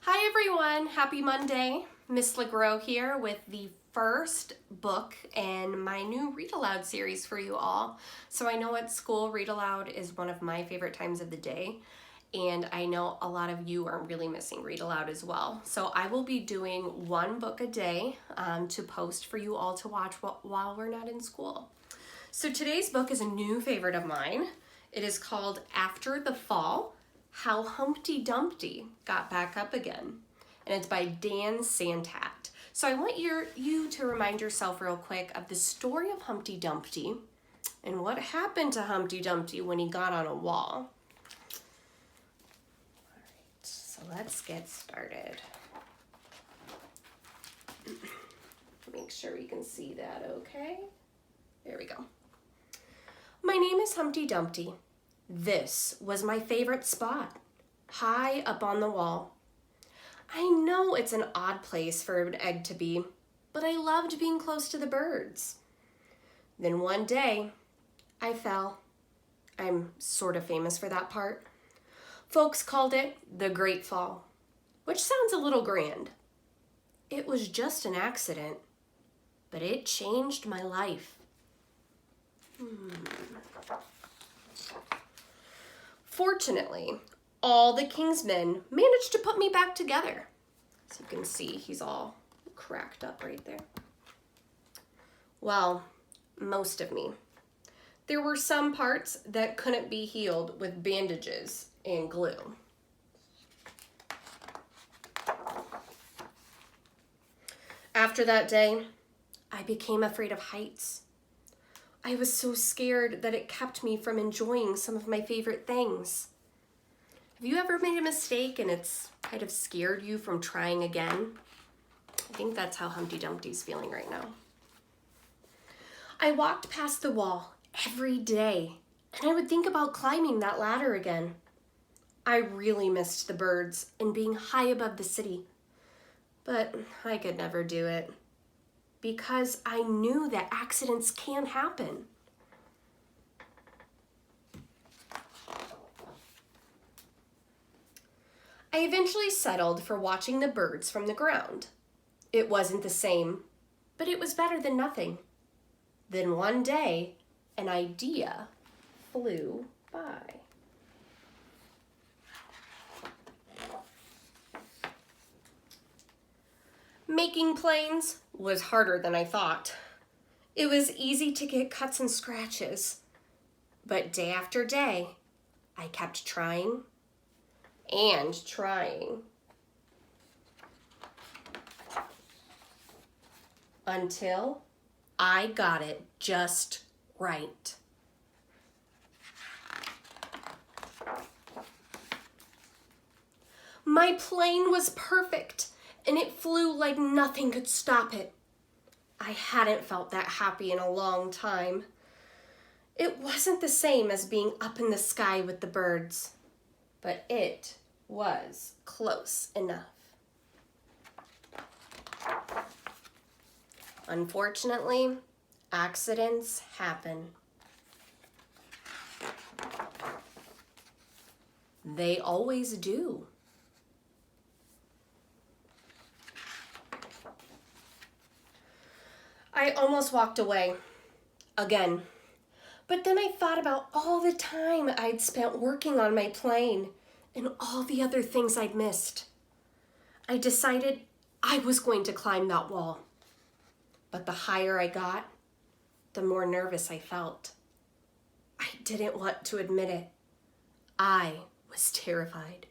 Hi everyone, happy Monday. Miss LeGros here with the first book in my new Read Aloud series for you all. So I know at school Read Aloud is one of my favorite times of the day, and I know a lot of you are really missing Read Aloud as well. So I will be doing one book a day to post for you all to watch while we're not in school. So today's book is a new favorite of mine. It is called After the Fall, How Humpty Dumpty Got Back Up Again, and it's by Dan Santat. So I want you to remind yourself real quick of the story of Humpty Dumpty and what happened to Humpty Dumpty when he got on a wall. All right, so let's get started. Make sure we can see that okay. There we go. My name is Humpty Dumpty. This was my favorite spot, high up on the wall. I know it's an odd place for an egg to be, but I loved being close to the birds. Then one day, I fell. I'm sort of famous for that part. Folks called it the Great Fall, which sounds a little grand. It was just an accident, but it changed my life. Fortunately, all the king's men managed to put me back together. So you can see he's all cracked up right there. Well, most of me. There were some parts that couldn't be healed with bandages and glue. After that day, I became afraid of heights. I was so scared that it kept me from enjoying some of my favorite things. Have you ever made a mistake and it's kind of scared you from trying again? I think that's how Humpty Dumpty's feeling right now. I walked past the wall every day and I would think about climbing that ladder again. I really missed the birds and being high above the city, but I could never do it, because I knew that accidents can happen. I eventually settled for watching the birds from the ground. It wasn't the same, but it was better than nothing. Then one day, an idea flew by. Making planes was harder than I thought. It was easy to get cuts and scratches, but day after day, I kept trying and trying until I got it just right. My plane was perfect, and it flew like nothing could stop it. I hadn't felt that happy in a long time. It wasn't the same as being up in the sky with the birds, but it was close enough. Unfortunately, accidents happen. They always do. I almost walked away again, but then I thought about all the time I'd spent working on my plane and all the other things I'd missed. I decided I was going to climb that wall, but the higher I got, the more nervous I felt. I didn't want to admit it. I was terrified.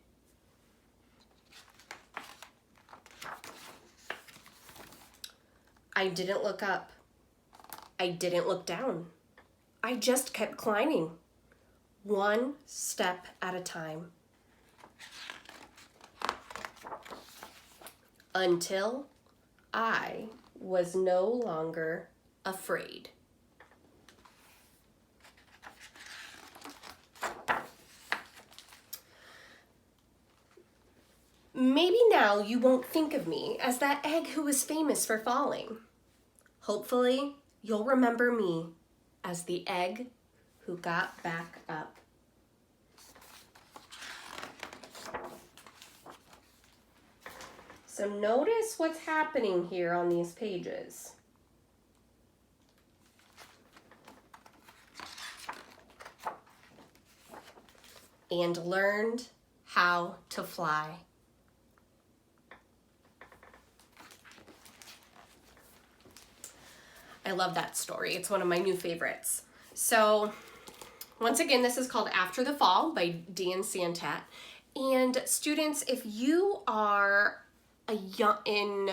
I didn't look up. I didn't look down. I just kept climbing, one step at a time, until I was no longer afraid. Maybe now you won't think of me as that egg who was famous for falling. Hopefully, you'll remember me as the egg who got back up. So notice what's happening here on these pages. And learned how to fly. I love that story. It's one of my new favorites. So once again, this is called After the Fall by Dan Santat. And students, if you are in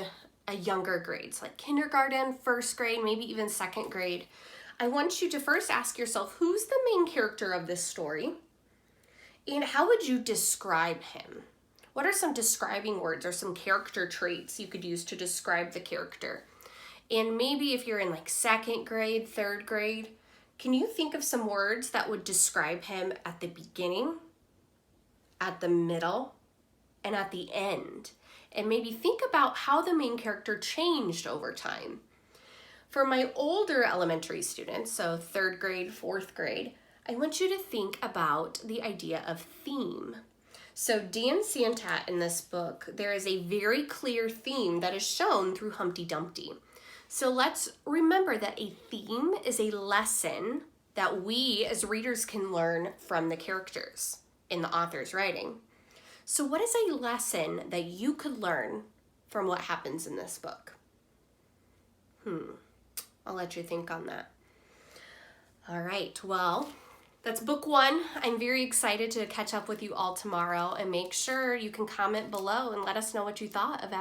a younger grades, like kindergarten, first grade, maybe even second grade, I want you to first ask yourself, who's the main character of this story? And how would you describe him? What are some describing words or some character traits you could use to describe the character? And maybe if you're in like second grade, third grade, can you think of some words that would describe him at the beginning, at the middle, and at the end? And maybe think about how the main character changed over time. For my older elementary students, so third grade, fourth grade, I want you to think about the idea of theme. So Dan Santat in this book, there is a very clear theme that is shown through Humpty Dumpty. So let's remember that a theme is a lesson that we as readers can learn from the characters in the author's writing. So what is a lesson that you could learn from what happens in this book? I'll let you think on that. All right, well, that's book 1. I'm very excited to catch up with you all tomorrow, and make sure you can comment below and let us know what you thought of